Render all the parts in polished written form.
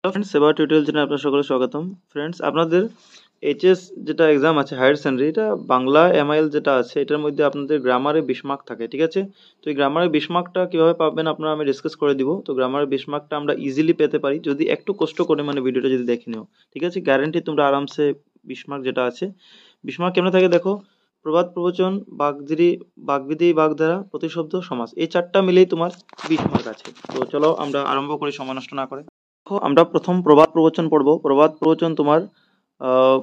Hello friends, সেবা tutorial চ্যানেলে আপনার সকলে স্বাগতম। ফ্রেন্ডস, আপনাদের এইচএস যেটা এক্সাম আছে হায়ার সেকেন্ডারি, এটা বাংলা এমআইএল যেটা আছে এটার মধ্যে আপনাদের গ্রামারে 20 মার্ক থাকে, ঠিক আছে? তো এই গ্রামারে 20 মার্কটা কীভাবে পাবেন আপনারা আমি ডিসকাস করে দিব। তো গ্রামারে 20 মার্কটা আমরা ইজিলি পেতে পারি যদি একটু কষ্ট করে মানে ভিডিওটা যদি দেখে নিও, ঠিক আছে? গ্যারান্টি তোমরা আরামসে 20 মার্ক যেটা আছে 20 মার্ক কেমন থাকে দেখো। প্রবাদ প্রবচন, বাগধারি, বাগবিধি, বাগধারা, প্রতিশব্দ, সমাস, এই চারটা মিলেই তোমার 20 মার্ক আছে। তো চলো আমরা আরম্ভ করি সময় নষ্ট না করে। দেখো, আমরা প্রথম প্রবাদ প্রবচন পড়বো। প্রবাদ প্রবচন তোমার আহ,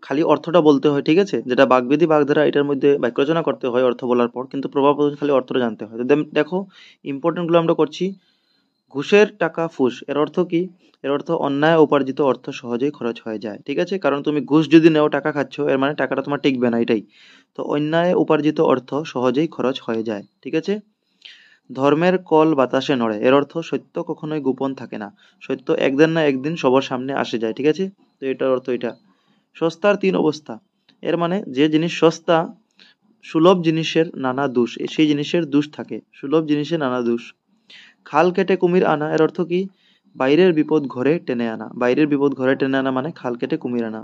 খালি অর্থটা বলতে হয়, ঠিক আছে? যেটা বাগবিধি বাগধারা এটার মধ্যে বাক্য রচনা করতে হয় অর্থ বলার পর, কিন্তু প্রবাদ প্রবচন খালি অর্থটা জানতে হয়। তো দেখো, ইম্পর্টেন্ট গুলো আমরা করছি। ঘুষের টাকা ফুস, এর অর্থ কি? এর অর্থ অন্যায় উপার্জিত অর্থ সহজেই খরচ হয়ে যায়, ঠিক আছে? কারণ তুমি ঘুষ যদি নেও, টাকা খাচ্ছ, এর মানে টাকাটা তোমার টিকবে না, এটাই। তো অন্যায় উপার্জিত অর্থ সহজেই খরচ হয়ে যায়, ঠিক আছে? ধর্মের কল বাতাসে নড়ে, এর অর্থ সত্য কখনোই গোপন থাকে না, সত্য একদিন না একদিন সবার সামনে আসে যায়, ঠিক আছে? তো এটার অর্থ এটা। সস্তার তিন অবস্থা, এর মানে যে জিনিস সস্তা, সুলভ জিনিসের নানা দোষ, সেই জিনিসের দোষ থাকে, সুলভ জিনিসের নানা দোষ। খাল কেটে কুমির আনা, এর অর্থ কি? বাইরের বিপদ ঘরে টেনে আনা, বাইরের বিপদ ঘরে টেনে আনা মানে খাল কেটে কুমির আনা।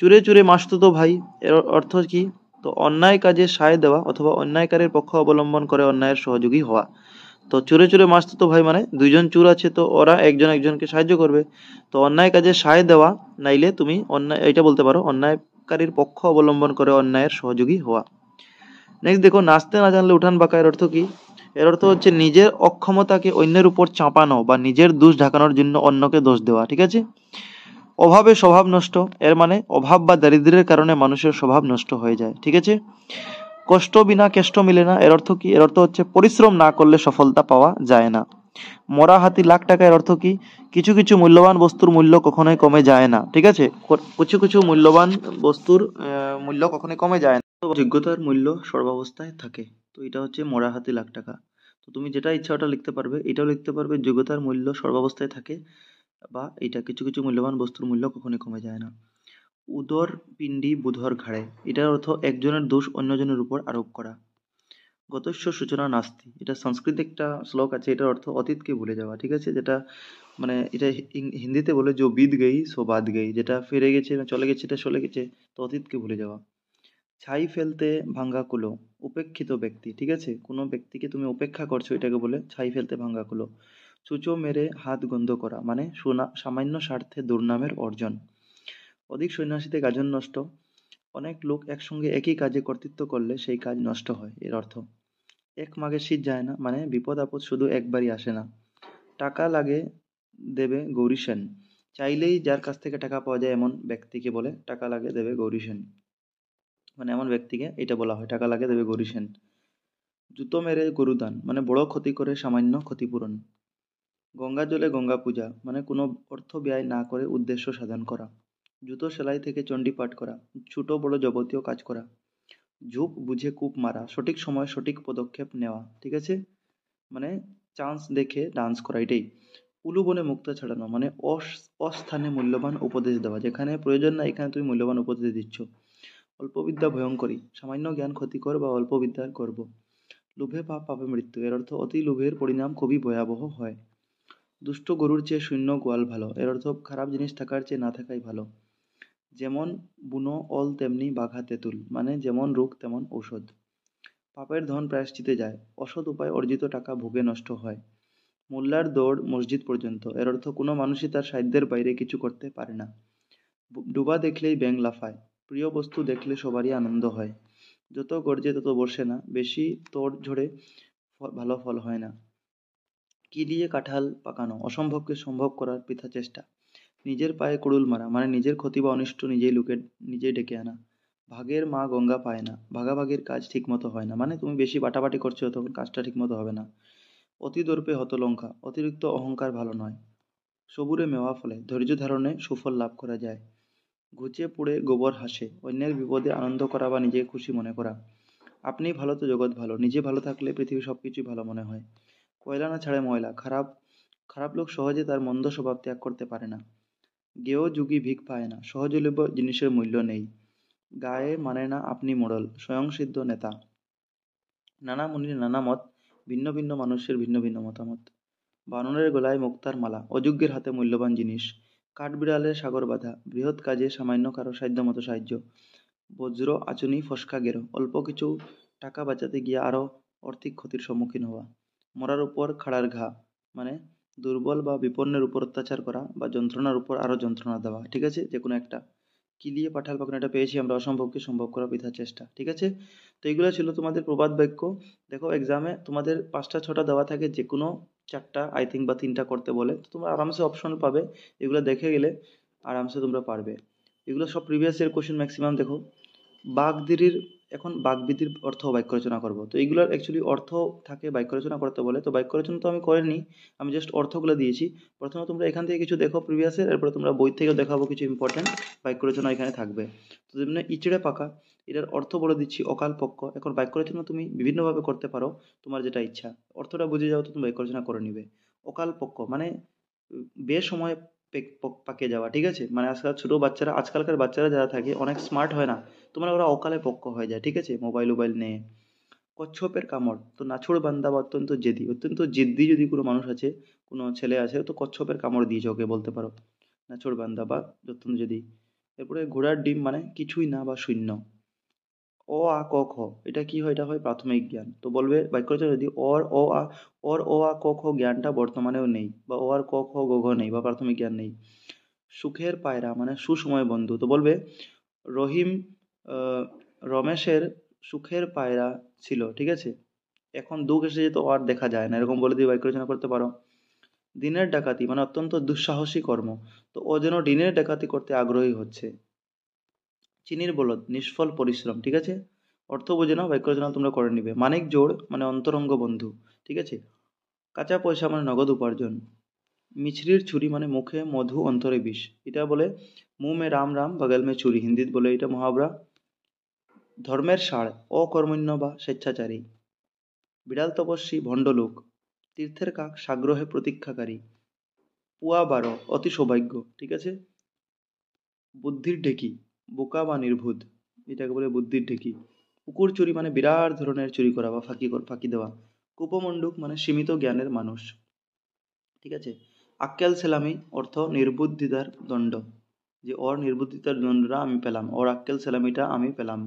চুরে চুরে মাসতুতো ভাই, এর অর্থ কি? তো অন্যায় কাজে সায় দেওয়া অথবা অন্যায়কারীর পক্ষ অবলম্বন করে অন্যায়ের সহযোগী হওয়া। তো চোরে চোরে মাসতুতো ভাই মানে দুইজন চোর আছে, তো ওরা একজন একজনকে সাহায্য করবে। তো অন্যায় কাজে সায় দেওয়া, নাইলে তুমি অন্যায় এটা বলতে পারো অন্যায়কারীর পক্ষ অবলম্বন করে অন্যায়ের সহযোগী হওয়া। নেক্সট দেখো, নাচতে না জানলে উঠান বাঁকা, এর অর্থ কি? এর অর্থ হচ্ছে নিজের অক্ষমতাকে অন্যের উপর চাপানো বা নিজের দোষ ঢাকানোর জন্য অন্যকে দোষ দেওয়া, ঠিক আছে? অভাবে স্বভাব নষ্ট, এর মানে অভাব বা দারিদ্র্যের কারণে মানুষের স্বভাব নষ্ট হয়ে যায়, ঠিক আছে? কষ্ট বিনা কেষ্ট মিলে না, এর অর্থ কি? এর অর্থ হচ্ছে পরিশ্রম না করলে সফলতা পাওয়া যায় না। মরা হাতি লাখ টাকা, এর অর্থ কি? কিছু কিছু মূল্যবান বস্তুর মূল্য কখনোই কমে যায় না, ঠিক আছে? কিছু কিছু মূল্যবান বস্তুর মূল্য কখনোই কমে যায় না, তো যোগ্যতার মূল্য সর্বাবস্থায় থাকে। তো এটা হচ্ছে মরা হাতি লাখ টাকা। তো তুমি যেটা ইচ্ছা ওটা লিখতে পারবে, এটাও লিখতে পারবে যোগ্যতার মূল্য সর্বাবস্থায় থাকে, বা এটা কিছু কিছু মূল্যবান বস্তুর মূল্য কখনোই কমে যায় না। উদর পিণ্ডি বুধর ঘাড়ে, এটার অর্থ একজনের দোষ অন্যজনের উপর আরোপ করা। গতস্য সূচনা নাস্তি, এটা সংস্কৃত একটা শ্লোক আছে, এটার অর্থ অতীতকে ভুলে যাওয়া, ঠিক আছে? যেটা মানে এটা হিন্দিতে বলে যে বিদ গই সো বাদ গই, যেটা ফিরে গেছে চলে গেছে এটা চলে গেছে, তো অতীতকে ভুলে যাওয়া। ছাই ফেলতে ভাঙ্গা কুলো, উপেক্ষিত ব্যক্তি, ঠিক আছে? কোনো ব্যক্তিকে তুমি উপেক্ষা করছো, এটাকে বলে ছাই ফেলতে ভাঙ্গা কুলো। চুচো মেরে হাত গন্ধ করা মানে সামান্য স্বার্থে দুর্নামের অর্জন। অধিক সন্ন্যাসীতে গাজন নষ্ট, অনেক লোক একসঙ্গে একই কাজে কর্তৃত্ব করলে সেই কাজ নষ্ট হয়, এর অর্থ। এক মাঘে শীত যায় না মানে বিপদ আপদ শুধু একবারই আসে না। টাকা লাগে দেবে গৌরী সেন, চাইলেই যার কাছ থেকে টাকা পাওয়া যায় এমন ব্যক্তিকে বলে টাকা লাগে দেবে গৌরী সেন, মানে এমন ব্যক্তিকে এটা বলা হয় টাকা লাগে দেবে গৌরী সেন। জুতো মেরে গরুদান মানে বড় ক্ষতি করে সামান্য ক্ষতিপূরণ। গঙ্গা জলে গঙ্গা পূজা মানে কোনো অর্থ ব্যয় না করে উদ্দেশ্য সাধন করা। জুতো সেলাই থেকে চণ্ডী পাঠ করা, ছোট বড় যাবতীয় কাজ করা। ঝোপ বুঝে কূপ মারা, সঠিক সময় সঠিক পদক্ষেপ নেওয়া, ঠিক আছে? মানে চান্স দেখে ডান্স করা, এটাই। উলু বনে মুক্তা ছাড়ানো মানে অস্থানে মূল্যবান উপদেশ দেওয়া, যেখানে প্রয়োজন না এখানে তুমি মূল্যবান উপদেশ দিচ্ছ। অল্প বিদ্যা ভয়ঙ্করী, সামান্য জ্ঞান ক্ষতিকর বা অল্প বিদ্যার গর্ব। লোভে পাপ পাপে মৃত্যু, এর অর্থ অতি লোভের পরিণাম খুবই ভয়াবহ হয়। দুষ্ট গরুর চেয়ে শূন্য গোয়াল ভালো, এর অর্থ খারাপ জিনিস থাকার চেয়ে না থাকাই ভালো। যেমন বুনো অল তেমনি বাঘা তেঁতুল মানে যেমন রোগ তেমন ঔষধ। পাপের ধন প্রায়শ্চিতে যায়, অসৎ উপায়ে অর্জিত টাকা ভোগে নষ্ট হয়। মোল্লার দৌড় মসজিদ পর্যন্ত, এর অর্থ কোনো মানুষই তার সাধ্যের বাইরে কিছু করতে পারে না। ডুবা দেখলেই ব্যাঙ লাফায়, প্রিয় বস্তু দেখলে সবারই আনন্দ হয়। যত গর্জে তত বর্ষে না, বেশি তোড় ঝড়ে ভালো ফল হয় না। কি দিয়ে কাঁঠাল পাকানো, অসম্ভবকে সম্ভব করার বৃথা চেষ্টা। নিজের পায়ে কুড়ুল মারা মানে নিজের ক্ষতি বা অনিষ্ট নিজেই ডেকে আনা। ভাগের মা গঙ্গা পায় না, ভাগাভাগির কাজ ঠিক মতো হয় না মানে তুমি বেশি বাটাবাটি করছো তখন কাজটা ঠিক মতো হবে না। অতি দর্পে হতলঙ্কা, অতিরিক্ত অহংকার ভালো নয়। সবুরে মেওয়া ফলে, ধৈর্য ধারণে সুফল লাভ করা যায়। ঘুচে পুড়ে গোবর হাসে, অন্যের বিপদে আনন্দ করা বা নিজেকে খুশি মনে করা। আপনি ভালো তো জগৎ ভালো, নিজে ভালো থাকলে পৃথিবী সবকিছুই ভালো মনে হয়। কয়লা না ছাড়ে ময়লা, খারাপ খারাপ লোক সহজে তার মন্দ স্বভাব ত্যাগ করতে পারে না। গেও যুগী ভিক পায় না, সহজলভ্য জিনিসের মূল্য নেই। গায়ে মানে না আপনি মোড়ল, স্বয়ংসিদ্ধ নেতা। নানা মুনির নানা মত, ভিন্ন ভিন্ন মানুষের ভিন্ন ভিন্ন মতামত। বানরের গলায় মুক্তার মালা, অযোগ্যের হাতে মূল্যবান জিনিস, কাঠবিড়ালের সাগর বাঁধা, বৃহৎ কাজে সামান্য কারো সাধ্যমতো সাহায্য, বজ্র আচুনি ফসকা গেরো, অল্প কিছু টাকা বাঁচাতে গিয়ে আরো আর্থিক ক্ষতির সম্মুখীন হওয়া, মরার উপর খাড়ার ঘা, মানে দুর্বল বা বিপন্নের উপর অত্যাচার করা বা যন্ত্রণার উপর আরো যন্ত্রণা দেওয়া। ঠিক আছে, যে কোনো একটা। কিলিয়ে পাঠাল পাখানো, এটা পেয়েছি আমরা, অসম্ভবকে সম্ভব করা বৃথা চেষ্টা। ঠিক আছে, তো এগুলো ছিল তোমাদের প্রবাদ বাক্য। দেখো এক্সামে তোমাদের 5টা 6টা দেওয়া থাকে, যে কোনো 4টা আই থিঙ্ক বা 3টা করতে বলে, তো তোমরা আরামসে অপশন পাবে, এগুলো দেখে গেলে আরামসে তোমরা পারবে। এগুলো সব প্রিভিয়াস ইয়ার কোশ্চেন ম্যাক্সিমাম। দেখো বাগদিরির, এখন বাগবিধির অর্থ বাক্য রচনা করব, তো এইগুলোর অ্যাকচুয়ালি অর্থ থাকে বাক্য রচনা করতে বলে, তো বাক্য রচনা তো আমি করিনি, আমি জাস্ট অর্থগুলো দিয়েছি। প্রথমে তোমরা এখান থেকে কিছু দেখো প্রিভিয়াসের, এরপরে তোমরা বই থেকেও দেখাবো কিছু ইম্পর্টেন্ট বাক্য রচনা এখানে থাকবে। তো যেমন ইচড়ে পাকা, এটার অর্থ বলে দিচ্ছি অকাল পক্ষ। এখন বাক্য রচনা তুমি বিভিন্নভাবে করতে পারো, তোমার যেটা ইচ্ছা, অর্থটা বুঝে যাও তো তুমি বাক্য রচনা করে নিবে। অকাল পক্ষ মানে বেসময় পাকে যাওয়া। ঠিক আছে, মানে আজকাল ছোট বাচ্চারা, আজকালকার বাচ্চারা যারা থাকে অনেক স্মার্ট হয় না, তোমরা ওরা অকালে পক্ক হয়ে যায়। ঠিক আছে, মোবাইল মোবাইল নিয়ে। কচ্ছপের কামড়, তো নাছোড় বান্দা বা অত্যন্ত জেদি, অত্যন্ত জেদ্দি যদি কোনো মানুষ আছে, কোনো ছেলে আছে, তো কচ্ছপের কামড় দিয়েছে ওকে বলতে পারো, নাছোড় বান্দা বা অত্যন্ত জেদি। এরপরে ঘোড়ার ডিম মানে কিছুই না বা শূন্য। অ আ ক খ, এটা কি হয়? এটা হয় প্রাথমিক জ্ঞান। তো বলবে বাক্য রচনা যদি অ আ ক খ জ্ঞানটা বর্তমানেও নেই, বা ও আর ক খ গ ঘ নেই, বা প্রাথমিক জ্ঞান নেই। সুখের পায়রা মানে সুসময় বন্ধু, তো বলবে রহিম আহ, রমেশের সুখের পায়রা ছিল। ঠিক আছে, এখন দুঃখ এসে যেত আর দেখা যায় না, এরকম বলে দিয়ে বাক্য রচনা করতে পারো। দিনের ডাকাতি মানে অত্যন্ত দুঃসাহসী কর্ম, তো ও যেন দিনের ডাকাতি করতে আগ্রহী হচ্ছে। চিনির বলদ নিষ্ফল পরিশ্রম। ঠিক আছে, অর্থ বুঝে নাও, বাক্য রচনা তোমরা করে নিবে। মানিক জোড় মানে অন্তরঙ্গ বন্ধু। ঠিক আছে, কাঁচা পয়সা মানে নগদ উপার্জন। মিছরির ছুরি মানে মুখে মধু অন্তরে বিষ, এটা বলে মুंह में রাম রাম বগল में ছুরি, হিন্দিতে বলে এটা মহাবরা। ধর্মের সার অকর্মণ্য বা স্বেচ্ছাচারী। বিড়াল তপস্বী ভণ্ডলোক। তীর্থের কাক সাগ্রহে প্রতীক্ষাকারী। পুয়া বারো অতি সৌভাগ্য। ঠিক আছে, বুদ্ধির ঢেকি বোকা বা নির্বুধ, এটাকে বলে বুদ্ধির ঢেকি। পুকুর চুরি মানে বিরাট ধরনের চুরি করা বা ফাঁকি দেওয়া। কূপমণ্ডুক মানে সীমিত জ্ঞানের মানুষ। ঠিক আছে, আক্কেল সেলামি অর্থ নির্বুদ্ধিতার দণ্ড, যে ওর নির্বুদ্ধিতার দণ্ডটা আমি পেলাম, ওর আক্কেল সেলামিটা আমি পেলাম।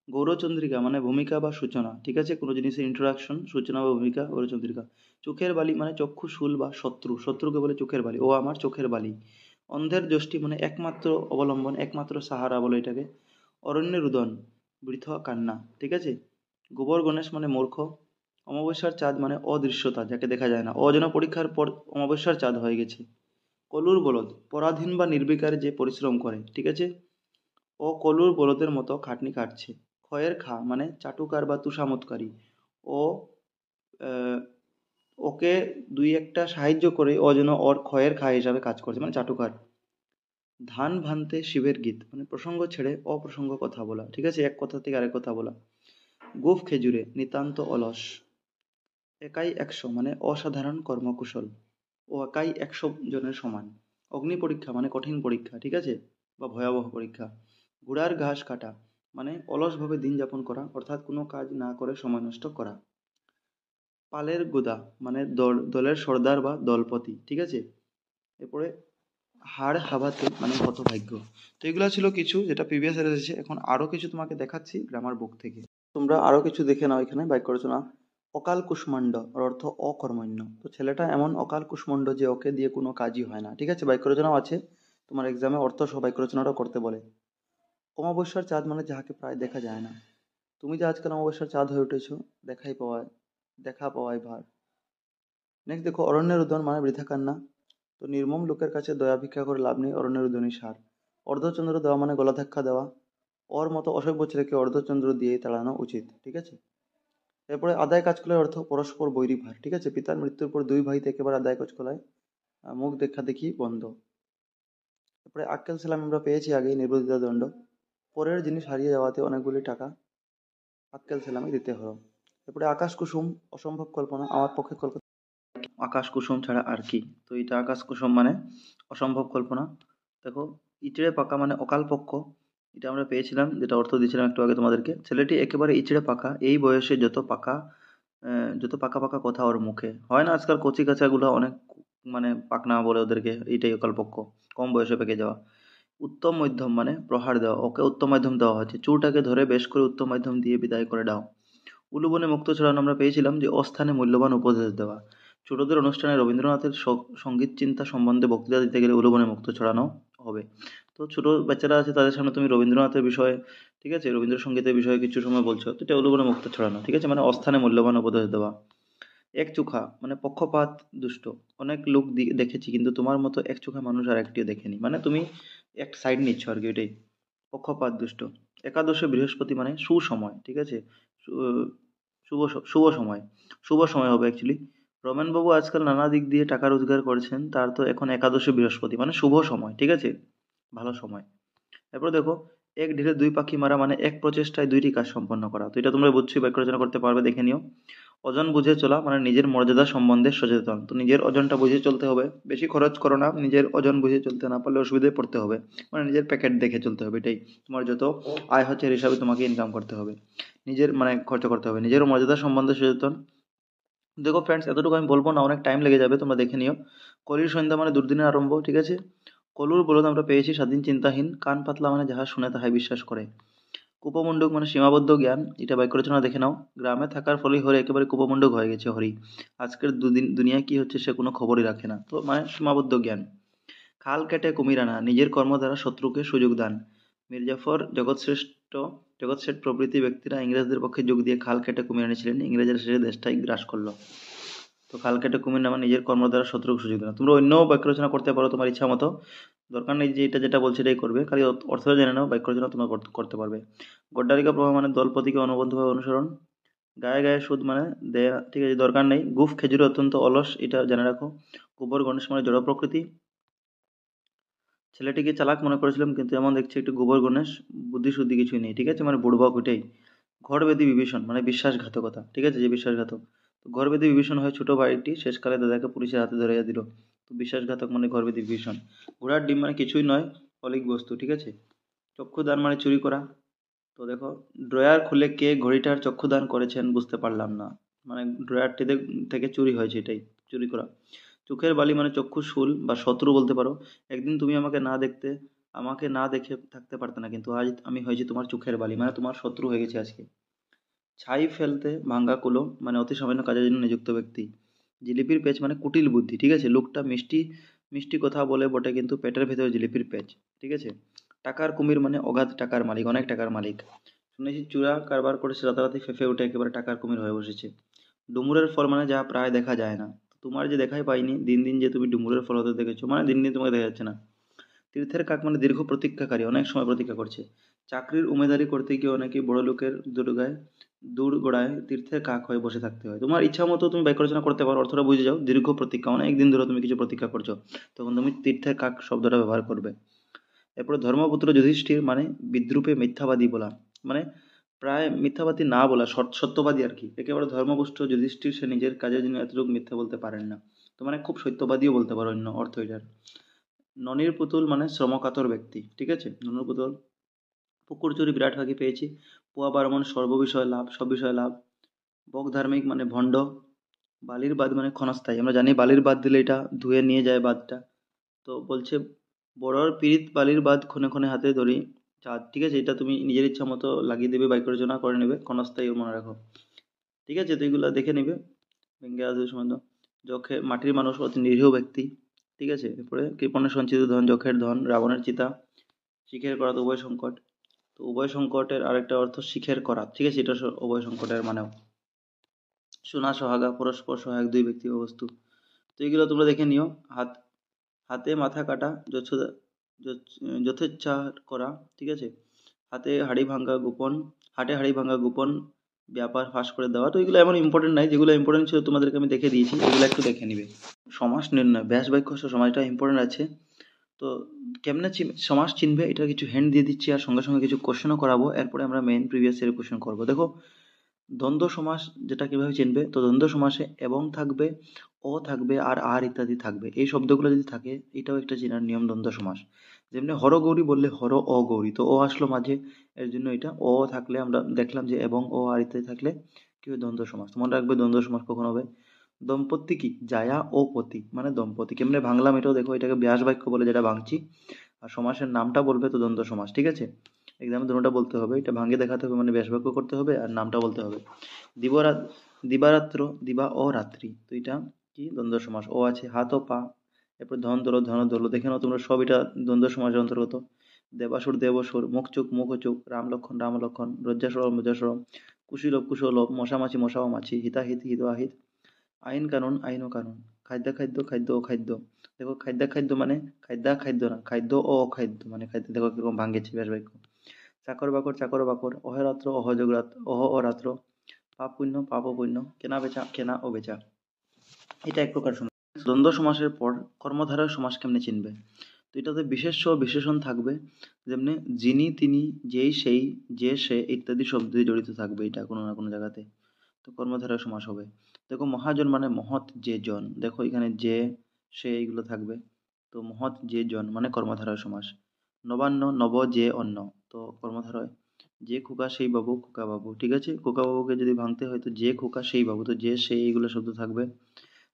গৌরচন্দ্রিকা মানে ভূমিকা বা সূচনা। ঠিক আছে, কোনো জিনিসের ইন্ট্রোডাকশন, সূচনা বা ভূমিকা, গৌরচন্দ্রিকা। চোখের বালি মানে চক্ষু শুল বা শত্রু, শত্রুকে বলে চোখের বালি, ও আমার চোখের বালি। অন্ধের যষ্টি মানে একমাত্র অবলম্বন, একমাত্র সাহারা বলে এটাকে। অরণ্যের রুদন বৃথা কান্না। ঠিক আছে, গোবর গণেশ মানে মূর্খ। অমাবস্যার চাঁদ মানে অদৃশ্যতা, যাকে দেখা যায় না, ও যেন পরীক্ষার পর অমাবস্যার চাঁদ হয়ে গেছে। কলুর বলদ পরাধীন বা নির্বিকার যে পরিশ্রম করে। ঠিক আছে, ও কলুর বলদের মতো খাটনি কাটছে। ক্ষয়ের খা মানে চাটুকার বা তুষামোদকারী। ও আহ, ওকে দুই একটা সাহায্য করে ও যেন ওর ক্ষয়ের খা হিসাবে কাজ করছে, মানে চাটুকার। ধান ভানতে শিবের গীত মানে প্রসঙ্গ ছেড়ে অপ্রসঙ্গ কথা বলা। ঠিক আছে, এক কথা থেকে আরেক কথা বলা। গোঁফ খেজুরে নিতান্ত অলস। একাই 100 মানে অসাধারণ কর্মকুশল, ও একাই 100 জনের সমান। অগ্নি পরীক্ষা মানে কঠিন পরীক্ষা। ঠিক আছে, বা ভয়াবহ পরীক্ষা। ঘোড়ার ঘাস কাটা মানে অলসভাবে দিন যাপন করা, অর্থাৎ কোনো কাজ না করে সময় নষ্ট করা। পালের গোদা মানে দলের সর্দার বা দলপতি। ঠিক আছে, এরপরে হাড় হাবাতে মানে হতভাগ্য। তো এগুলো ছিল কিছু যেটা প্রিভিয়াস ইয়ার এসেছে। এখন আরো কিছু তোমাকে দেখাচ্ছি গ্রামার বুক থেকে, তোমরা আরো কিছু দেখে নাও এখানে বাক্য রচনা। অকাল কুষ্মাণ্ড ওর অর্থ অকর্মণ্য, তো ছেলেটা এমন অকাল কুষ্মাণ্ড যে ওকে দিয়ে কোনো কাজই হয় না। ঠিক আছে, বাক্য রচনাও আছে, তোমার এক্সামে অর্থ সহ বাক্য রচনাটাও করতে বলে। অমাবস্যার চাঁদ মানে যাহাকে প্রায় দেখা যায় না, তুমি যে আজকাল অমাবস্যার চাঁদ হয়ে উঠেছো, দেখাই পাওয়ায় দেখা পাওয়াই ভার। নেক্সট দেখো অরণ্যের উদন মানে বৃথা কান্না, তো নির্মম লোকের কাছে দয়া ভিক্ষা করে লাভ নেই, অরণ্যের উদনই সার। অর্ধচন্দ্র দেওয়া মানে গলা ধাক্কা দেওয়া, ওর মতো অসভ্য ছেলেকে অর্ধচন্দ্র দিয়েই তাড়ানো উচিত। ঠিক আছে, এরপরে আদায় কাজকলার অর্থ পরস্পর বৈরী ভার। ঠিক আছে, পিতার মৃত্যুর পর দুই ভাইতে একেবারে আদায় কাজকলায় মুখ দেখা দেখি বন্ধ। তারপরে আক্কেল সেলাম আমরা পেয়েছি আগেই, নির্বুদ্ধিতা দণ্ড। পরের জিনিস হারিয়ে যাওয়াতে অনেকগুলি টাকা আক্কেল সেলামি দিতে হলো। এরপরে আকাশ কুসুম অসম্ভব কল্পনা, আমার পক্ষে কল্পনা আকাশ কুসুম ছাড়া আর কি, তো এটা আকাশ কুসুম মানে অসম্ভব কল্পনা। দেখো ইচড়ে পাকা মানে অকাল পক্ষ, এটা আমরা পেয়েছিলাম, যেটা অর্থ দিয়েছিলাম একটু আগে তোমাদেরকে। ছেলেটি একেবারে ইচড়ে পাকা, এই বয়সে যত পাকা যত পাকা পাকা কথা ওর মুখে হয় না আজকাল কচি কাচাগুলো অনেক মানে পাকনা বলে ওদেরকে, এইটাই অকালপক্ষ, কম বয়সে পেকে যাওয়া। উত্তম মধ্যম মানে প্রহার দেওয়া, ওকে উত্তম মধ্যম দেওয়া হচ্ছে, চুরটাকে ধরে বেশ করে উত্তম মধ্যম দিয়ে বিদায় করে দাও। উলুবনে মুক্ত ছড়ানো আমরা পেয়েছিলাম যে অস্থানে মূল্যবান উপদেশ দেওয়া। ছোটদের অনুষ্ঠানে রবীন্দ্রনাথের সঙ্গীত চিন্তা সম্বন্ধে বক্তৃতা দিতে গেলে উলুবনে মুক্ত ছড়ানো হবে। তো ছোট বাচ্চারা আছে তাদের সামনে তুমি রবীন্দ্রনাথের বিষয়ে, ঠিক আছে, রবীন্দ্রসঙ্গীতের বিষয়ে কিছু সময় বলছো, তো এটা উলুবনে মুক্ত ছড়ানো, ঠিক আছে, মানে অস্থানে মূল্যবান উপদেশ দেওয়া। একচোখা মানে পক্ষপাত দুষ্ট, অনেক লোক দেখেছি কিন্তু তোমার মতো একচোখা মানুষ আর একটিও দেখেনি, মানে তুমি এক সাইড নিচ্ছ আর কি, এটাই পক্ষপাত দুষ্ট। একাদশে বৃহস্পতি মানে সুসময়, ঠিক আছে, সু- শুভ সময়, শুভ সময় হবে অ্যাকচুয়ালি। রমেনবাবু আজকাল নানা দিক দিয়ে টাকা রোজগার করছেন, তার তো এখন একাদশে বৃহস্পতি মানে শুভ সময়, ঠিক আছে, ভালো সময়। এরপর দেখো, এক ঢিলে দুই পাখি মারা মানে এক প্রচেষ্টায় দুইটি কাজ সম্পন্ন করা, তো এটা তোমরা বুঝছোই, বাক্য রচনা করতে পারবে, দেখে নিও। ওজন বুঝে চলা মানে নিজের মর্যাদা সম্বন্ধে সচেতন, তো নিজের ওজনটা বুঝে চলতে হবে, বেশি খরচ করো না, নিজের ওজন বুঝে চলতে না পারলে অসুবিধায় পড়তে হবে, মানে নিজের প্যাকেট দেখে চলতে হবে, এটাই তোমার যত আয় হচ্ছে এর হিসাবে তোমাকে ইনকাম করতে হবে, নিজের মানে খরচা করতে হবে, নিজের মর্যাদা সম্বন্ধে সচেতন। দেখো ফ্রেন্ডস, এতটুকু আমি বলবো না, অনেক টাইম লেগে যাবে, তোমরা দেখে নিও। কলির সন্ধ্যা মানে দুর্দিনের আরম্ভ, ঠিক আছে। কলুর বলদ আমরা পেয়েছি স্বাধীন চিন্তাহীন, কান পাতলা মানে যাহা শুনে তাহাই বিশ্বাস করে। কুপমণ্ডুক মানে সীমাবদ্ধ জ্ঞান, এটা বাক্য রচনা দেখে নাও। গ্রামে থাকার ফলেই হরি একেবারে কুপমণ্ডুক হয়ে গেছে হরি, আজকের দুনিয়ায় কি হচ্ছে সে কোনো খবরই রাখে না, তো মানে সীমাবদ্ধ জ্ঞান। খাল কেটে কুমির আনা, নিজের কর্ম দ্বারা শত্রুকে সুযোগ দান। মির্জাফর, জগৎশ্রেষ্ঠ, জগৎ শেঠ প্রভৃতি ব্যক্তিরা ইংরেজদের পক্ষে যোগ দিয়ে খাল কেটে কুমির এনেছিলেন, ইংরেজরা শেষে দেশটাই গ্রাস করলো। তো খাল কেটে কুমির নামা নিজের কর্ম দ্বারা শত্রুকে সুযোগ দান। তোমরা অন্য বাক্য রচনা করতে পারো তোমার ইচ্ছা মতো, দরকার নেই যে এটা যেটা বলছে এটাই করবে, খালি অর্থটা জেনে নাও, বাক্য রচনা তোমরা করতে পারবে। গড্ডালিকা প্রভা মানে দল প্রতীকে অনবদ্যভাবে অনুসরণ। গায়ে গায়ে সুদ মানে দেয়া, ঠিক আছে, দরকার নেই। গুফ খেজুরে অত্যন্ত অলস, এটা জেনে রাখো। গোবর গণেশ মানে জড় প্রকৃতি। ছেলেটিকে চালাক মনে করেছিলাম কিন্তু এমন দেখছি একটু গোবর গণেশ, বুদ্ধি শুদ্ধি কিছুই নেই, ঠিক আছে, মানে বুড়বক ওইটাই। ঘরবেদি বিভীষণ মানে বিশ্বাসঘাতকতা, ঠিক আছে, যে বিশ্বাসঘাতক। তো ঘরবেদি বিভীষণ হয় ছোট ভাইটি শেষকালে দাদাকে পুলিশের হাতে ধরাইয়া দিল, তো বিশ্বাসঘাতক মানে ঘরবেদি বিভীষণ। ঘোড়ার ডিম মানে কিছুই নয়, অলিক বস্তু, ঠিক আছে। চক্ষুদান মানে চুরি করা। তো দেখো, ড্রয়ার খুলে কে ঘড়িটার চক্ষুদান করেছেন বুঝতে পারলাম না, মানে ড্রয়ারটি থেকে চুরি হয়েছে, এটাই চুরি করা। চোখের বালি মানে চক্ষু শুল বা শত্রু বলতে পারো। একদিন তুমি আমাকে না দেখে থাকতে পারতে না, কিন্তু আজ আমি হয়েছি তোমার চোখের বালি, মানে তোমার শত্রু হয়ে গেছে আজকে। ছাই ফেলতে ভাঙ্গা কুলো মানে অতি সামান্য কাজের জন্য নিযুক্ত ব্যক্তি। জিলিপির পেঁচ মানে কুটিল বুদ্ধি, ঠিক আছে, লোকটা মিষ্টি মিষ্টি কথা বলে বটে কিন্তু পেটের ভেতরে জিলিপির পেঁচ, ঠিক আছে। টাকার কুমির মানে অগাধ টাকার মালিক, অনেক টাকার মালিক। শুনেছি চোরা কারবার করে সে রাতারাতি ফেঁপে উঠে একেবারে টাকার কুমির হয়ে বসেছে। ডুমুরের ফল মানে যা প্রায় দেখা যায় না, তোমার যে দেখাই পাইনি, দিন দিন যে তুমি ডুমুরের ফল হতে দেখেছো, মানে দিন দিন তোমাকে দেখা যাচ্ছে না। তীর্থের কাক মানে দীর্ঘ প্রতীক্ষাকারী, অনেক সময় প্রতীক্ষা করছে। চাকরির উমেদারি করতে গিয়ে অনেকে বড় লোকের দূর গোড়ায় তীর্থের কাক হয়ে বসে থাকতে হয়। তোমার ইচ্ছা মতো তুমি বাক্য রচনা করতে পারো, অর্থটা বুঝে যাও, দীর্ঘ প্রতীক্ষা অনেক দিন ধরে তুমি কিছু প্রতীক্ষা করছো, তখন তুমি তীর্থের কাক শব্দটা ব্যবহার করবে। এরপরে ধর্মপুত্র যুধিষ্ঠির মানে বিদ্রূপে মিথ্যাবাদী বলা, মানে প্রায় মিথ্যাবাদী না বলা, সত্যবাদী আর কি। একেবারে ধর্মপুষ্ট যুধিষ্ঠির সে নিজের কাজের জন্য এতটুকু মিথ্যা বলতে পারেন না, তো মানে খুব সত্যবাদীও বলতে পারো, অন্য অর্থ এটার। ননির পুতুল মানে শ্রমকাতর ব্যক্তি, ঠিক আছে, ননির পুতুল। পুকুর চুরি বিরাট ভাগে পেয়েছি। পোয়া বারমন সর্ববিষয় লাভ, সব বিষয়ে লাভ। বক ধার্মিক মানে ভণ্ড। বালির বাঁধ মানে ক্ষণস্থায়ী, আমরা জানি বালির বাঁধ দিলে এটা ধুয়ে নিয়ে যায় বাঁধটা। তো বলছে বড়র পীড়িত বালির বাঁধ ক্ষণে ক্ষণে হাতে ধরি চাঁদ, ঠিক আছে, এটা তুমি নিজের ইচ্ছা মতো লাগিয়ে দেবে, বাক্য রচনা করে নেবে, ক্ষণস্থায়ী মনে রাখো, ঠিক আছে, তো এগুলো দেখে নিবে। ভেঙ্গে আসবে সম্বন্ধ। মাটির মানুষ অতি নিরীহ ব্যক্তি, ঠিক আছে। এরপরে কৃপণের সঞ্চিত ধন যক্ষের ধন, রাবণের চিতা, শিখের করাত উভয় সংকট। তো উভয় সংকটের আরেকটা অর্থ শিখের করাত, ঠিক আছে, এটা উভয় সংকটের মানেও। সোনা সোহাগা পরস্পর সহায়ক দুই ব্যক্তি বা বস্তু। তো এগুলো তোমরা দেখে নিও। হাত হাতে মাথা কাটা, যথেচ্ছা করা, ঠিক আছে। হাটে হাড়ি ভাঙ্গা গোপন ব্যাপার ফাঁস করে দেওয়া, তো এগুলো এমন ইম্পর্টেন্ট নাই, যেগুলো ইম্পর্টেন্ট ছিল তোমাদেরকে আমি দেখে দিয়েছি, এগুলো একটু দেখে নিবে। সমাস নির্ণয়, ব্যাস বাক্য সমাজটা ইম্পর্টেন্ট আছে। তো কেমনে সমাস চিনবে, এটা কিছু হ্যান্ড দিয়ে দিচ্ছি আর সঙ্গে সঙ্গে কিছু কোশ্চেনও করাবো, এরপরে আমরা মেইন প্রিভিয়াস ইয়ার কোশ্চেন করবো। দেখো, দ্বন্দ্ব সমাস যেটা কিভাবে চিনবে, তো দ্বন্দ্ব সমাসে এবং থাকবে, ও থাকবে আর ইত্যাদি থাকবে, এই শব্দগুলো যদি থাকে এটাও একটা চেনার নিয়ম দ্বন্দ্ব সমাস। যেমনি হরগৌরী বললে হর অগৌরী, তো ও আসলো মাঝে, এর জন্য এটা ও থাকলে আমরা দেখলাম যে এবং ও আর ইত্যাদি থাকলে কি হবে? দ্বন্দ্ব সমাস। তো মনে রাখবে দ্বন্দ্ব সমাস কখন হবে? দম্পতি কি জায়া ও পতি মানে দম্পতি। কেমনে ভাঙলাম এটাও দেখো, এটাকে ব্যাস বাক্য বলে যেটা ভাঙছি, আর সমাসের নামটা বলবে তো দ্বন্দ্ব সমাস। ঠিক আছে, এক্সামে দুটোটা বলতে হবে, এটা ভাঙে দেখাতে হবে মানে ব্যাস বাক্য করতে হবে, আর নামটা বলতে হবে। দিবরাত দিবারাত্র দিবা ও রাত্রি, তো এটা কি দ্বন্দ্ব সমাস। ও আছে হাত ও পা, এরপর ধন ধরো ধন ধরলো, দেখে নাও তোমরা সব এটা দ্বন্দ্ব সমাসের অন্তর্গত। দেবাসুর দেবসুর, মুখ চুক মুখ চুক, রাম লক্ষণ রাম লক্ষণ, লজ্জাসরম লজ্জাসরম, কুশীলভ কুশলভ, মশামাছি মশা ও মাছি, হিতাহিত হিত আহিত, আইন কানুন আইন ও কানুন, খাদ্য খাদ্য খাদ্য ও খাদ্য। দেখো খাদ্য খাদ্য মানে খাদ্যা খাদ্য না, খাদ্য ও অখাদ্য মানে খাদ্য। দেখো কিরকম ভাঙ্গেছে ব্যাস বাক্য। চাকর বাকর চাকর ও বাকর, অহরাত্র অহযোগ রাত অহ ও রাত্র, পাপ পুণ্য পাপ ও পুণ্য, কেনা বেচা কেনা ও বেচা। এটা এক প্রকার সমাস। দ্বন্দ্ব সমাসের পর কর্মধারয় সমাস কেমনে চিনবে? তো এটাতে বিশেষ্য ও বিশেষণ থাকবে, যেমনি যিনি তিনি যেই সেই যে সে ইত্যাদি শব্দ দিয়ে জড়িত থাকবে এটা কোনো না কোনো জায়গাতে, তো কর্মধারয় সমাস হবে। দেখো মহাজন মানে মহৎ যে জন, দেখো এখানে যে সে এইগুলো থাকবে, তো মহৎ যে জন মানে কর্মধারয় সমাস। নবান্ন নব যে অন্য, তো কর্মধারয়। যে খোকা সেই বাবু খোকা বাবু, ঠিক আছে, খোকা বাবুকে যদি ভাঙতে হয় তো যে খোকা সেই বাবু, তো যে সেই এইগুলো শব্দ থাকবে।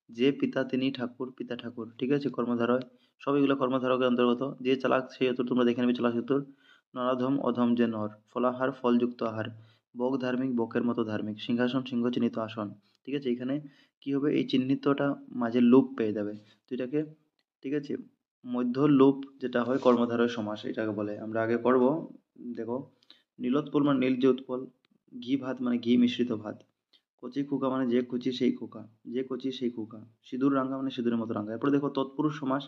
যে পিতা তিনি ঠাকুর পিতা ঠাকুর, ঠিক আছে, কর্মধারয়। সব এগুলো কর্মধারকের অন্তর্গত। যে চালাক সেই উত্তর তোমরা দেখে নেবে, চালাক উত্তর। নরাধম অধম যে নর, ফলাহার ফলযুক্ত আহার, বক ধার্মিক বকের মতো ধার্মিক, সিংহাসন সিংহ চিহ্নিত আসন। ঠিক আছে, এখানে কি হবে? এই চিহ্নিতটা মাঝে লোপ পেয়ে যাবে, তো এটাকে, ঠিক আছে, মধ্য লোপ যেটা হয় কর্মধারয় সমাস এটাকে বলে। আমরা আগে পড়ব। দেখো নীলোৎপল মানে নীল যে উৎপল, ঘি ভাত মানে ঘি মিশ্রিত ভাত, কচি খোকা মানে যে কচি সেই খোকা, যে কচি সেই খোকা, সিঁদুর রাঙা মানে সিঁদুরের মতো রাঙা। এরপরে দেখো তৎপুরুষ সমাস,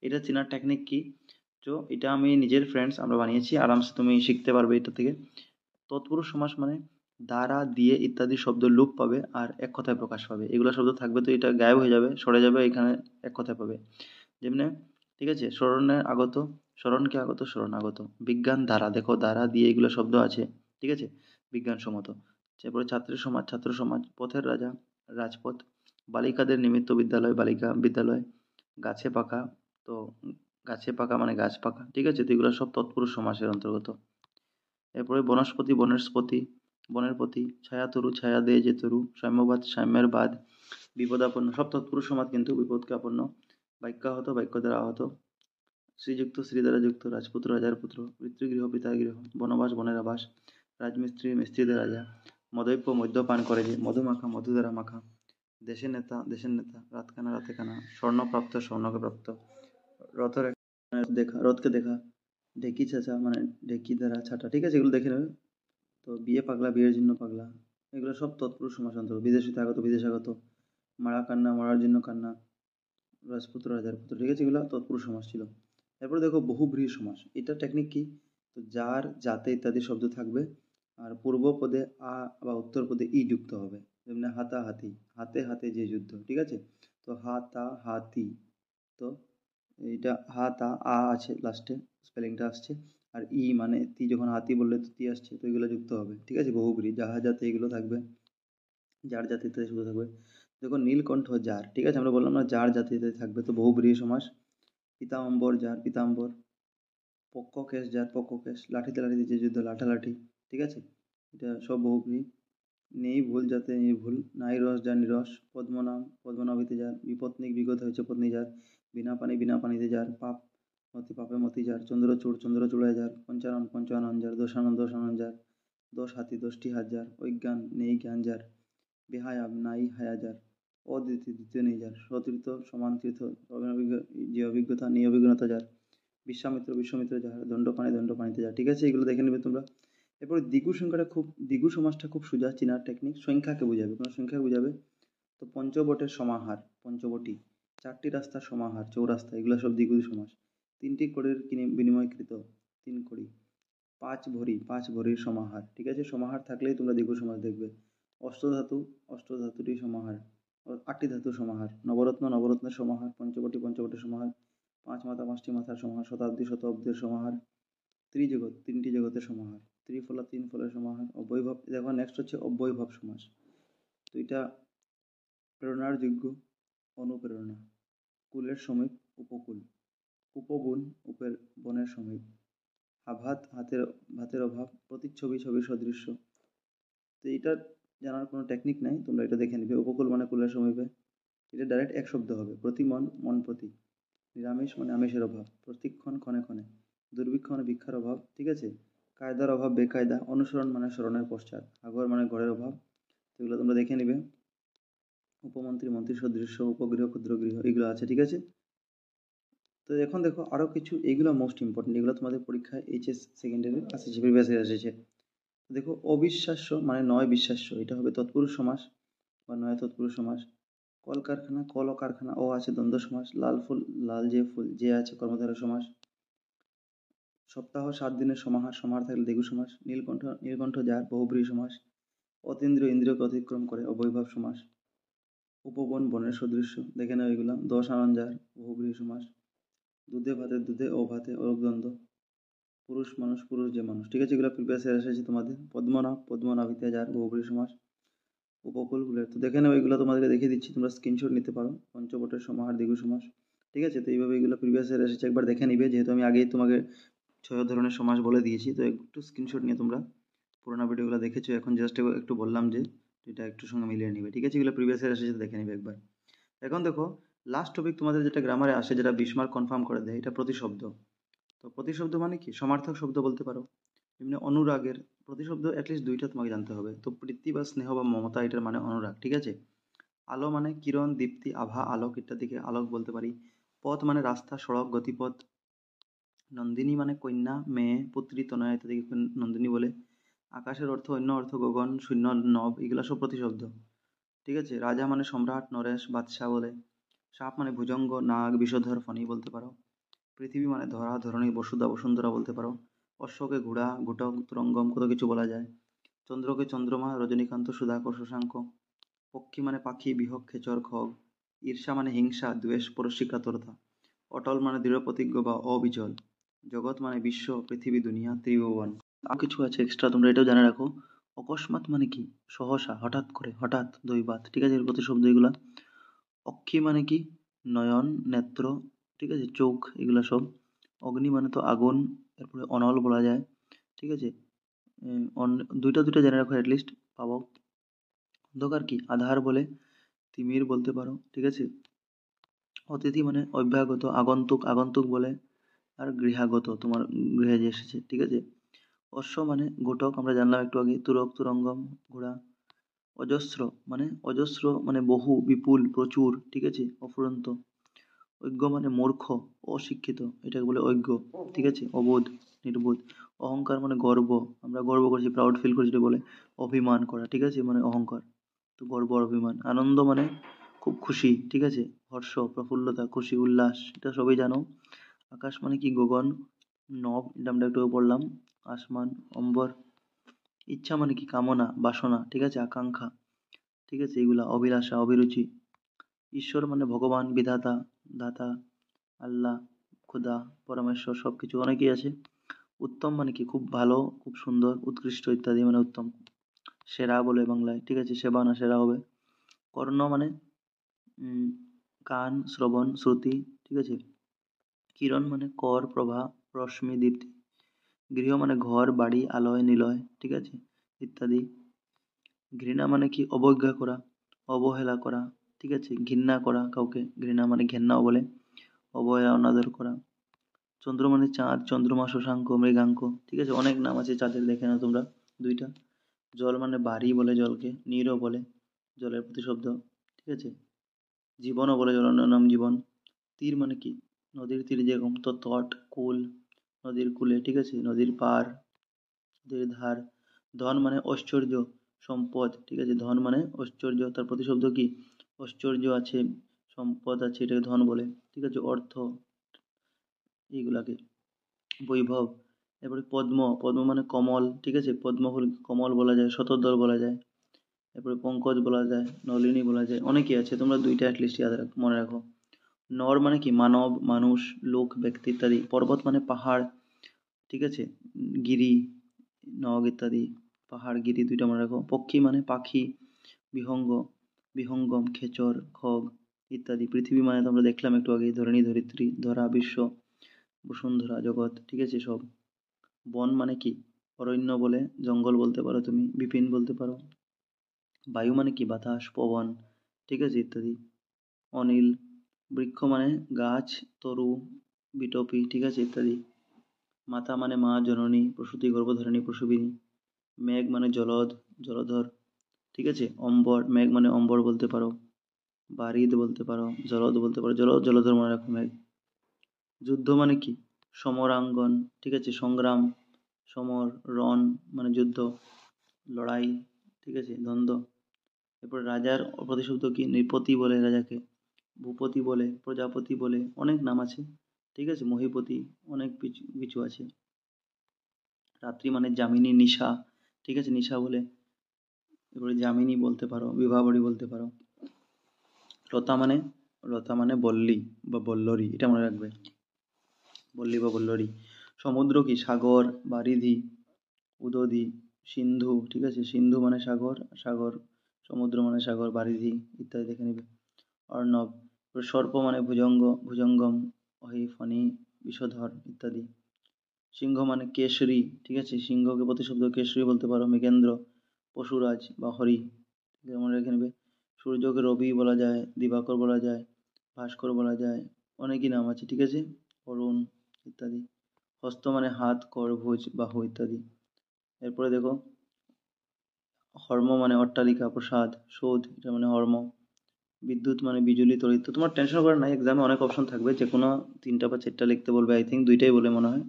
এটা চেনার টেকনিক কি? তো এটা আমি নিজের ফ্রেন্ডস আমরা বানিয়েছি, আরামসে তুমি শিখতে পারবে এটা থেকে। তৎপুরুষ সমাস মানে দ্বারা দিয়ে ইত্যাদি শব্দ লোপ পাবে আর এক কথায় প্রকাশ পাবে, এগুলো শব্দ থাকবে তো এটা গায়েব হয়ে যাবে সরে যাবে, এখানে এক কথায় পাবে। যেমনি, ঠিক আছে, স্মরণে আগত, স্মরণকে আগত স্মরণ আগত, বিজ্ঞান ধারা, দেখো দ্বারা দিয়ে এগুলো শব্দ আছে, ঠিক আছে, বিজ্ঞানসম্মত। তারপরে ছাত্রের সমাজ ছাত্র সমাজ, পথের রাজা রাজপথ, বালিকাদের নিমিত্ত বিদ্যালয় বালিকা বিদ্যালয়, গাছে পাকা, তো গাছে পাকা মানে গাছ পাকা, ঠিক আছে, তো এগুলো সব তৎপুরুষ সমাসের অন্তর্গত। এরপরে বনস্পতি বনের স্পতি, বনের প্রতি, ছায়াতরু ছায়া দে যে তরু, সাম্যবাদ সাম্যের বাদ, বিপদাপন্ন, সব তৎপুরুষ সমাজ কিন্তু বিপদকে আপন্ন। বাক্যাহত বাক্য দ্বারা আহত, শ্রীযুক্ত শ্রী দ্বারা যুক্ত, রাজপুত্র রাজার পুত্র, পিতৃগৃহ পিতার গৃহ, বনবাস বনের আবাস, রাজমিস্ত্রি মিস্ত্রিদের রাজা, মদৈপ্য মদ্যপান করে যে, মধুমাখা মধু দ্বারা মাখা, দেশের নেতা, রাতকানা রাতে কানা, স্বর্ণপ্রাপ্ত স্বর্ণকে প্রাপ্ত, রথের দেখা রথকে দেখা, ঢেকি চেঁচা মানে ঢেকি দ্বারা ছাটা, ঠিক আছে, এগুলো দেখে নেবে। তো বিয়ে পাগলা বিয়ের জন্য পাগলা, এগুলো সব তৎপুরুষ সমাস অন্তর্গত। বিদেশিতে আগত বিদেশ আগত, মারা কান্না মারার জন্য কান্না, রাজপুত্র রাজার পুত্র, ঠিক আছে, এগুলো তৎপুরুষ সমাস ছিল। এরপরে দেখো বহুব্রীহি সমাস, এটা টেকনিক কি? তো যার যাতে ইত্যাদি শব্দ থাকবে, আর পূর্ব পদে আ বা উত্তর পদে ই যুক্ত হবে, যেমন হাতাহাতি, হাতে হাতে যে যুদ্ধ, ঠিক আছে, তো হাতা হাতি, তো এইটা হাতা আ আছে লাস্টে, স্পেলিংটা আসছে, আর ই মানে তি, যখন হাতি বললে তো তি আসছে, তো এগুলো যুক্ত হবে, ঠিক আছে, বহুব্রীহি। যাহা যাতে এগুলো থাকবে, যার জাতি ইত্যাদি শব্দ থাকবে। দেখো নীলকণ্ঠ যার, ঠিক আছে, আমরা বললাম না যার জাতি ইত্যাদি থাকবে, তো বহুব্রীহি সমাস। পীতাম্বর যার পীতাম্বর, পক্ষ কেশ যার পক্ষ কেশ, লাঠিতে লাঠিতে যে যুদ্ধ লাঠালাঠি, ঠিক আছে, এটা সব বহুব্রীহি। নেই ভুল যাতে নির্ভুল, নাই রস যার নিরস, পদ্মনাম পদ্মনাভিতে যার, বিপত্নিক বিগত হয়েছে পত্নী যার, বিনা পানিতে যার, পাপ মতি পাপে মতি যার, চন্দ্রচূড় চন্দ্রচূড়ায় যার, পঞ্চানন পঞ্চানন যার, দোষানন দোষানন যার, দোষ হাতি দোষটি হাত যার, অজ্ঞান নেই জ্ঞান যার, বেহায়াম নাই হায়া যার, অদ্বিতীয় দ্বিতীয় নেই যার, সতীর্থ সমান তীর্থ, যে অভিজ্ঞতা নেই অভিজ্ঞতা যার, বিশ্বামিত্র বিশ্বমিত্র যার, দণ্ডপাণি দণ্ডপাণিতে যার, ঠিক আছে, এগুলো দেখে নেবে তোমরা। এরপরে দ্বিগু সংখ্যাটা খুব, দ্বিগু সমাজটা খুব সোজা চেনার টেকনিক, সংখ্যাকে বোঝাবে, কোনো সংখ্যা বোঝাবে। তো পঞ্চবটের সমাহার পঞ্চবটি, চারটি রাস্তার সমাহার চৌরাস্তা, এগুলো সব দ্বিগু সমাস। তিনটি কড়ির বিনিময়কৃত, তিন কড়ি, পাঁচ ভরির সমাহার, ঠিক আছে, সমাহার থাকলেই তোমরা দ্বিগু সমাস দেখবে। অষ্টধাতু অষ্টধাতুটি সমাহার, আটটি ধাতুর সমাহার, নবরত্ন নবরত্নের সমাহার, পঞ্চবটি পঞ্চবটির সমাহার, পাঁচ মাথা পাঁচটি মাথার সমাহার, শতাব্দী শতাব্দীর সমাহার, ত্রিজগৎ তিনটি জগতের সমাহার, ত্রিফলা তিন ফলের সমাহার, অব্যয়ভাব। দেখো নেক্সট হচ্ছে অব্যয়ভাব সমাস, তো এটা প্রেরণার যোগ্য, অনুপ্রেরণা, কুলের সমীপ উপকূল, উপবন উপের বনের সমীপ, আভাত হাতের ভাতের অভাব, প্রতিচ্ছবি ছবির সদৃশ্য। তো এইটার জানার কোনো টেকনিক নাই, তোমরা এটা দেখে নিবে। উপকূল মানে কুলের সমীপে, এটা ডাইরেক্ট এক শব্দ হবে। প্রতিমন, মন প্রতি। নিরামিষ মানে আমিষের অভাব। প্রতিক্ষণ, ক্ষণে ক্ষণে। দুর্ভিক্ষ মানে ভিক্ষার অভাব, ঠিক আছে। কায়দার অভাব, বেকায়দা। অনুসরণ মানে স্মরণের পশ্চাৎ। আগর মানে ঘরের অভাব। এগুলো তোমরা দেখে নিবে। উপমন্ত্রী, মন্ত্রী সদৃশ্য, উপগৃহ, ক্ষুদ্রগৃহ, এগুলো আছে, ঠিক আছে। তো এখন দেখো আরও কিছু, এগুলো মোস্ট ইম্পর্টেন্ট, এগুলো তোমাদের পরীক্ষায় এইচএস সেকেন্ডারি আসেছে, প্রিভিয়াস ইয়ার এসেছে। দেখো অবিশ্বাস্য মানে নয় বিশ্বাস্য, এটা হবে তৎপুরুষ সমাস বা নয় তৎপুরুষ সমাস। কলকারখানা, কল ও কারখানা, ও আছে দ্বন্দ্ব সমাস। লাল ফুল, লাল যে ফুল, যে আছে কর্মধারয় সমাস। সপ্তাহ 7 দিনের সমাহার, সমাহার থাকলে দ্বিগু সমাস। নীলকণ্ঠ, নীলকণ্ঠ যার, বহুব্রীহি সমাস। অতীন্দ্রিয়, ইন্দ্রিয়কে অতিক্রম করে, অবৈভব সমাস। উপবন, বনের সদৃশ্য, দেখে নাও এগুলো। দশ আনন যার, বহুব্রীহি সমাস। দুধে ভাতে, দুধে ও ভাতে, অদ্বন্দ্ব। পুরুষ মানুষ, পুরুষ যে মানুষ, ঠিক আছে। এগুলো প্রিভিয়াস ইয়ার এসেছে তোমাদের। পদ্মনাভ, পদ্মনাভিতে যার, বহুব্রীহি সমাস। উপকূলগুলো তো দেখে নেবে, এগুলো তোমাদেরকে দেখিয়ে দিচ্ছি, তোমরা স্ক্রিনশট নিতে পারো। পঞ্চবটের সমাহার, দ্বিগু সমাস, ঠিক আছে। তো এইভাবে এগুলো প্রিভিয়াস ইয়ার এসেছে, একবার দেখে নিবে, যেহেতু আমি আগেই তোমাকে 6 ধরনের সমাস বলে দিয়েছি। তো একটু স্ক্রিনশট নিয়ে তোমরা পুরোনো ভিডিওগুলো দেখেছো, এখন জাস্ট একটু বললাম যে এটা একটু সঙ্গে মিলিয়ে নিবে, ঠিক আছে। এগুলো প্রিভিয়াস ইয়ার এসেছে, দেখে নিবে একবার। এখন দেখো লাস্ট টপিক তোমাদের যেটা গ্রামারে আসে, যেটা 20 মার্ক কনফার্ম করে দেয়, এটা প্রতিশব্দ। তো প্রতিশব্দ মানে কি? সমার্থক শব্দ বলতে পারো। এমনি অনুরাগের প্রতিশব্দ অ্যাটলিস্ট 2টা তোমাকে জানতে হবে। তো প্রীতি বা স্নেহ বা মমতা, এটার মানে অনুরাগ, ঠিক আছে। আলো মানে কিরণ, দীপ্তি, আভা, আলোক ইত্যাদিকে আলোক বলতে পারি। পথ মানে রাস্তা, সড়ক, গতিপথ। নন্দিনী মানে কন্যা, মেয়ে, পুত্রী, তনয়া ইত্যাদিকে নন্দিনী বলে। আকাশের অর্থ, অন্য অর্থ, গগন, শূন্য, নব, এগুলা সব প্রতিশব্দ, ঠিক আছে। রাজা মানে সম্রাট, নরেশ, বাদশাহ বলে। সাপ মানে ভুজঙ্গ, নাগ, বিষধর, ফণী বলতে পারো। পৃথিবী মানে ধরা, ধরণী, বসুধা, বসুন্ধরা বলতে পারো। অশ্বকে ঘোড়া, ঘুটক, তুরঙ্গম, কত কিছু বলা যায়। চন্দ্রকে চন্দ্রমা, রজনীকান্ত, সুধাকর, শশাঙ্ক। পক্ষী মানে পাখি, বিহগ, খেচর, খগ। ঈর্ষা মানে হিংসা, দ্বেষ, পরশ্রী, কাতরতা। অটল মানে দৃঢ় প্রতিজ্ঞ বা অবিচল। জগৎ মানে বিশ্ব, পৃথিবী, দুনিয়া, ত্রিভুবন। আর কিছু আছে এক্সট্রা, তোমরা এটাও জানে রাখো। অকস্মাৎ মানে কি? সহসা, হঠাৎ করে, হঠাৎ, দৈবাৎ, ঠিক আছে। এর প্রতিশব্দ এগুলা। অক্ষি মানে কি? নয়ন, নেত্র, ঠিক আছে, চোখ, এগুলা সব। অগ্নি মানে তো আগুন, এরপরে অনল বলা যায়, ঠিক আছে। দুইটা দুইটা জেনে রাখো অ্যাটলিস্ট, পাবক। অন্ধকার কি? আধার বলে। তিমির বলতে পারো, ঠিক আছে। অতিথি মানে অভ্যাগত, আগন্তুক, আগন্তুক বলে। আর গৃহাগত, তোমার গৃহে যে এসেছে, ঠিক আছে। অশ্ব মানে ঘটক, আমরা জানলাম একটু আগে। তুরক, তুরঙ্গম, ঘোড়া। অজস্র অজস্র মানে বহু, বিপুল, প্রচুর, ঠিক আছে, অফুরন্ত। অজ্ঞ মানে মূর্খ, অশিক্ষিত, এটাকে বলে অজ্ঞ, ঠিক আছে। অবোধ, নির্বোধ। অহংকার মানে গর্ব, আমরা গর্ব করছি, প্রাউড ফিল করছি, এটা বলে। অভিমান করা, ঠিক আছে, মানে অহংকার। তো গর্ব আর অভিমান। আনন্দ মানে খুব খুশি, ঠিক আছে। হর্ষ, প্রফুল্লতা, খুশি, উল্লাস, এটা সবই জানো। আকাশ মানে কি? গগন। নব, এটা আমরা একটু পড়লাম। আসমান, অম্বর। ইচ্ছা মানে কি? কামনা, বাসনা, ঠিক আছে, আকাঙ্ক্ষা, ঠিক আছে, এগুলা। অভিলাষা, অভিরুচি। ঈশ্বর মানে ভগবান, বিধাতা, দাতা, আল্লাহ, খোদা, পরমেশ্বর, সবকিছু, অনেকেই আছে। উত্তম মানে কি? খুব ভালো, খুব সুন্দর, উৎকৃষ্ট ইত্যাদি মানে উত্তম। সেরা বলে বাংলায়, ঠিক আছে, সেবা না সেরা হবে। কর্ণ মানে উম, কান, শ্রবণ, শ্রুতি, ঠিক আছে। কিরণ মানে কর, প্রভা, রশ্মি, দীপ্তি। গৃহ মানে ঘর, বাড়ি, আলয়, নিলয়, ঠিক আছে, ইত্যাদি। ঘৃণা মানে কি? অবজ্ঞা করা, অবহেলা করা, ঠিক আছে, ঘৃণা করা কাউকে, ঘৃণা মানে ঘেন্নাও বলে। অবহেলা, অনাদর করা। চন্দ্র মানে চাঁদ, চন্দ্রমা, শশাঙ্ক, মৃগাঙ্ক, ঠিক আছে, অনেক নাম আছে চাঁদের, দেখে নাও তোমরা দুইটা। জল মানে বাড়ি বলে জলকে, নীরও বলে জলের প্রতিশব্দ, ঠিক আছে। জীবনও বলে জলের নাম জীবন। তীর মানে কি? নদীর তীর যেরকম তো তট, কূল, নদীর কূলে, ঠিক আছে, নদীর পার, নদীর ধার। ধন মানে ঐশ্বর্য, সম্পদ, ঠিক আছে, ধন মানে ঐশ্বর্য, তার প্রতিশব্দ কি? ঐশ্বর্য আছে, সম্পদ আছে, এটাকে ধন বলে, ঠিক আছে। অর্থ, এইগুলাকে। বৈভব। এরপরে পদ্ম, পদ্ম মানে কমল, ঠিক আছে, পদ্ম ফুল কমল বলা যায়, শতদ্দল বলা যায়। এরপরে পঙ্কজ বলা যায়, নলিনী বলা যায়, অনেকেই আছে, তোমরা দুইটা অ্যাটলিস্ট মনে রাখো। নর মানে কি? মানব, মানুষ, লোক, ব্যক্তি ইত্যাদি। পর্বত মানে পাহাড়, ঠিক আছে, গিরি, নগ ইত্যাদি। পাহাড়, গিরি, দুইটা মনে রাখো। পক্ষী মানে পাখি, বিহঙ্গ, বিহঙ্গম, খেচর, খগ ইত্যাদি। পৃথিবী মানে তো আমরা দেখলাম একটু আগে, ধরণী, ধরিত্রী, ধরা, বিশ্ব, বসুন্ধরা, জগৎ, ঠিক আছে, সব। বন মানে কি? অরণ্য বলে, জঙ্গল বলতে পারো তুমি, বিপিন বলতে পারো। বায়ু মানে কি বাতাস, পবন, ঠিক আছে, ইত্যাদি। অনিল, বৃক্ষ মানে গাছ, তরু, বিটপি, ঠিক আছে, ইত্যাদি। মাতা মানে মা, জননী, প্রসূতি, গর্ভধারিণী, প্রসবিনী। মেঘ মানে জলদ, জলধর, ঠিক আছে। অম্বর, মেঘ মানে অম্বর বলতে পারো, বারিদ বলতে পারো, জলদ বলতে পারো, জলদ জলধর মনে রাখো মেঘ। যুদ্ধ মানে কি সমরাঙ্গন, ঠিক আছে, সংগ্রাম, সমর, রণ মানে যুদ্ধ, লড়াই, ঠিক আছে, দ্বন্দ্ব। এরপর রাজার প্রতিশব্দ কি নৃপতি বলে রাজাকে, ভূপতি বলে, প্রজাপতি বলে, অনেক নাম আছে, ঠিক আছে, মহিপতি, অনেক কিছু কিছু আছে। রাত্রি মানে যামিনী, নিশা, ঠিক আছে, নিশা বলে। এরপরে যামিনী বলতে পারো, বিভাবরী বলতে পারো। লতা মানে, লতা মানে বল্লী বা বল্লরী, এটা মনে রাখবে, বল্লী বা বল্লরী। সমুদ্র কি সাগর, বারিধি, উদধি, সিন্ধু, ঠিক আছে, সিন্ধু মানে সাগর, সাগর, সমুদ্র মানে সাগর, বারিধি ইত্যাদি দেখে নিবে। অর্ণব, সর্প মানে ভুজঙ্গ, ভুজঙ্গম, অহি, ফণি, বিষধর ইত্যাদি। সিংহ মানে কেশরী, ঠিক আছে, সিংহকে প্রতিশব্দ কেশরী বলতে পারো। মৃগেন্দ্র, পশুরাজ বা হরি, ঠিক আছে, মনে রেখে নেবে। সূর্যকে রবি বলা যায়, দিবাকর বলা যায়, ভাস্কর বলা যায়, অনেকই নাম আছে, ঠিক আছে, অরুণ ইত্যাদি। হস্ত মানে হাত, কর, ভুজ, বাহু ইত্যাদি। এরপরে দেখো, হর্ম মানে অট্টালিকা, প্রাসাদ, সৌধ, এটা মানে হর্ম। বিদ্যুৎ মানে বিজুলি, তড়িৎ। তো তোমার টেনশন করার নাই, এক্সামে অনেক অপশন থাকবে, যে কোনো তিনটা বা চারটা লিখতে বলবে, আই থিঙ্ক দুইটাই বলে মনে হয়।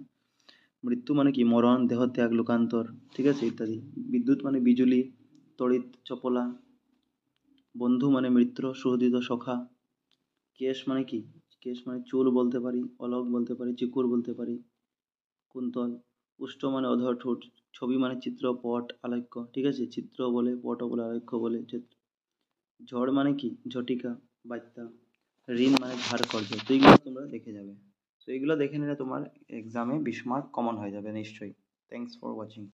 মৃত্যু মানে কি মরণ, দেহত্যাগ, লোকান্তর, ঠিক আছে, ইত্যাদি। বিদ্যুৎ মানে বিজুলি, তড়িৎ, চপলা। বন্ধু মানে মিত্র, সুহৃদ, সখা। কেশ মানে কি, কেশ মানে চুল বলতে পারি, অলক বলতে পারি, চিকুর বলতে পারি, কুন্তল। উষ্ঠ মানে অধর, ঠোঁট। ছবি মানে চিত্র, পট, আলেখ্য, ঠিক আছে, চিত্র বলে, পটও বলে, আলেখ্য বলে। ঝড় মানে কি ঝটিকা, বাত্যা। ঋণ মানে ধার কর্য। তো এইগুলো তোমরা দেখে যাবে। তো এইগুলো দেখে নিলে তোমার এক্সামে 20 মার্ক কমন হয়ে যাবে নিশ্চয়ই। Thanks for watching.